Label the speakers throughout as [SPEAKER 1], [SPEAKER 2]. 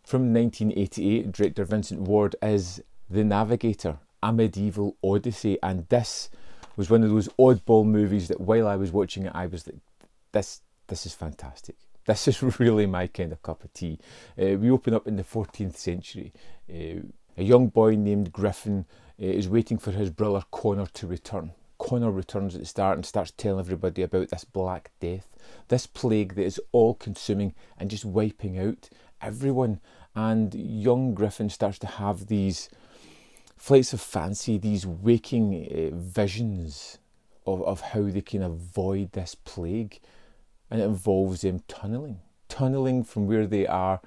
[SPEAKER 1] From 1988, director Vincent Ward is The Navigator, a medieval Odyssey, and this was one of those oddball movies that while I was watching it, I was like, this is fantastic. This is really my kind of cup of tea. We open up in the 14th century. A young boy named Griffin is waiting for his brother Connor to return. Connor returns at the start and starts telling everybody about this Black Death, this plague that is all-consuming and just wiping out everyone. And young Griffin starts to have these flights of fancy, these waking visions of how they can avoid this plague. And it involves them tunnelling from where they are,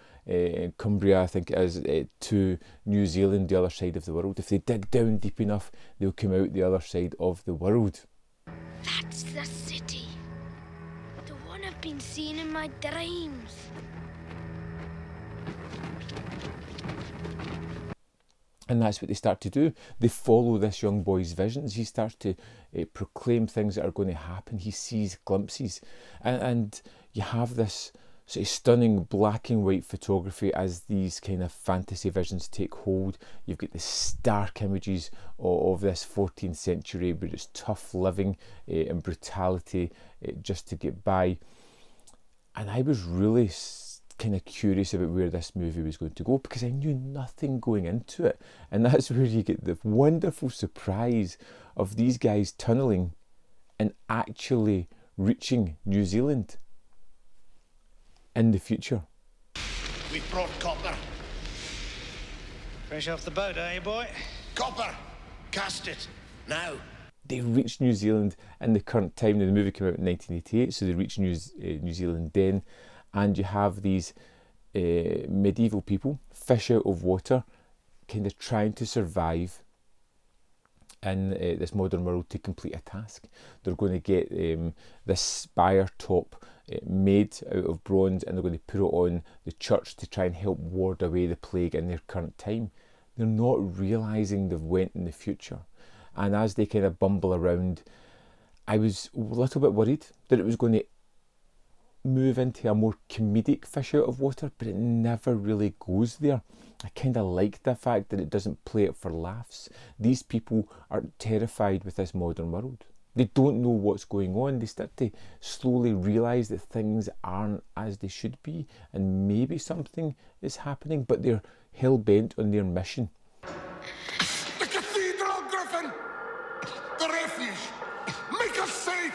[SPEAKER 1] Cumbria I think it is, to New Zealand, the other side of the world. If they dig down deep enough, they'll come out the other side of the world.
[SPEAKER 2] That's the city. The one I've been seeing in my dreams.
[SPEAKER 1] And that's what they start to do. They follow this young boy's visions. He starts to proclaim things that are going to happen. He sees glimpses. And you have this sort of stunning black and white photography as these kind of fantasy visions take hold. You've got the stark images of this 14th century, but it's tough living and brutality just to get by. And I was really kind of curious about where this movie was going to go because I knew nothing going into it, and that's where you get the wonderful surprise of these guys tunnelling and actually reaching New Zealand in the future.
[SPEAKER 3] We've brought copper.
[SPEAKER 4] Fresh off the boat, are you, boy?
[SPEAKER 3] Copper! Cast it, now.
[SPEAKER 1] They reach New Zealand in the current time. Now, the movie came out in 1988, so they reach New Zealand then. And you have these medieval people, fish out of water, kind of trying to survive in this modern world to complete a task. They're going to get this spire top made out of bronze, and they're going to put it on the church to try and help ward away the plague in their current time. They're not realising they've went in the future. And as they kind of bumble around, I was a little bit worried that it was going to move into a more comedic fish out of water, but it never really goes there. I kind of like the fact that it doesn't play it for laughs. These people are terrified with this modern world. They don't know what's going on. They start to slowly realise that things aren't as they should be, and maybe something is happening, but they're hell-bent on their mission.
[SPEAKER 3] The cathedral, Griffin! The refuge! Make us safe!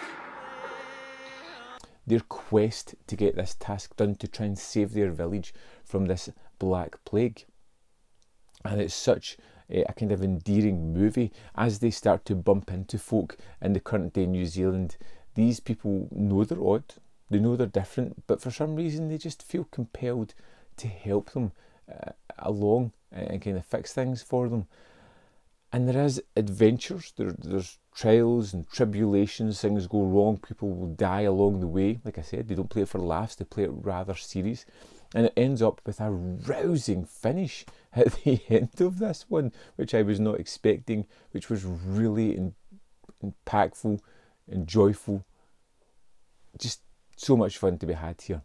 [SPEAKER 1] Their quest to get this task done, to try and save their village from this black plague. And it's such a kind of endearing movie as they start to bump into folk in the current day New Zealand. These people know they're odd, they know they're different, but for some reason they just feel compelled to help them along and kind of fix things for them. And there is adventures, there's trials and tribulations, things go wrong, people will die along the way. Like I said, they don't play it for laughs, they play it rather serious. And it ends up with a rousing finish at the end of this one, which I was not expecting, which was really impactful and joyful. Just so much fun to be had here.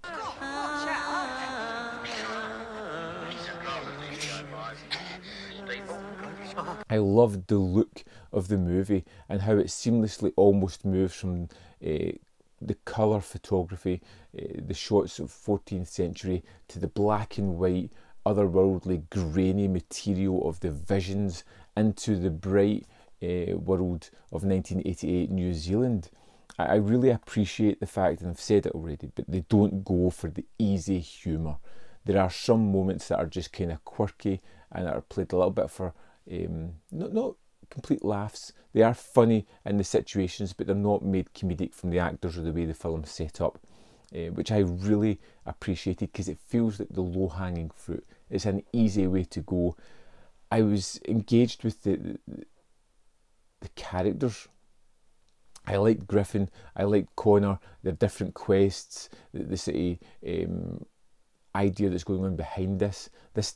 [SPEAKER 1] I loved the look of the movie and how it seamlessly almost moves from the colour photography, the shots of 14th century, to the black and white, otherworldly, grainy material of the visions, into the bright world of 1988 New Zealand. I really appreciate the fact, and I've said it already, but they don't go for the easy humour. There are some moments that are just kind of quirky and are played a little bit for not complete laughs. They are funny in the situations, but they're not made comedic from the actors or the way the film's set up, which I really appreciated because it feels like the low-hanging fruit. It's an easy way to go. I was engaged with the characters. I liked Griffin, I liked Connor, their different quests, the sort of idea that's going on behind this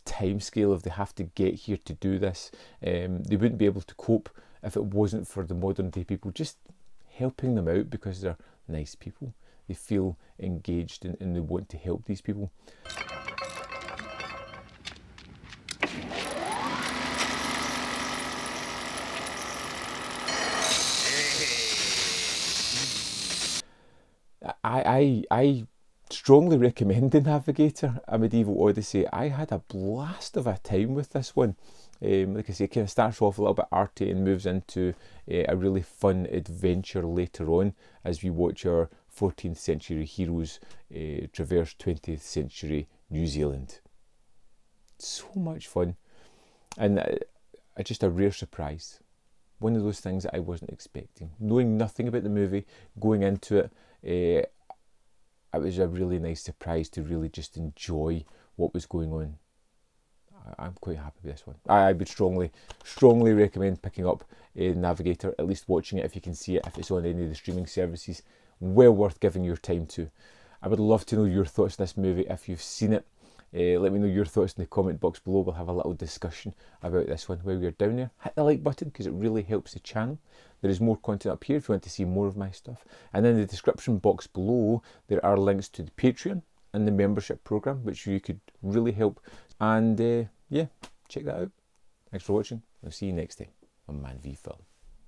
[SPEAKER 1] time scale of they have to get here to do this. They wouldn't be able to cope if it wasn't for the modern day people just helping them out because they're nice people. They feel engaged and they want to help these people. I strongly recommend the Navigator, A Medieval Odyssey. I had a blast of a time with this one. Like I say, it kind of starts off a little bit arty and moves into a really fun adventure later on as we watch our 14th century heroes traverse 20th century New Zealand. So much fun, and just a rare surprise. One of those things that I wasn't expecting. Knowing nothing about the movie, going into it, it was a really nice surprise to really just enjoy what was going on. I'm quite happy with this one. I would strongly recommend picking up Navigator, at least watching it if you can see it, if it's on any of the streaming services. Well worth giving your time to. I would love to know your thoughts on this movie if you've seen it. Let me know your thoughts in the comment box below. We'll have a little discussion about this one while you're down there. Hit the like button because it really helps the channel. There is more content up here if you want to see more of my stuff. And in the description box below, there are links to the Patreon and the membership program, which you could really help. And yeah, check that out. Thanks for watching. I'll see you next time on Man v Film.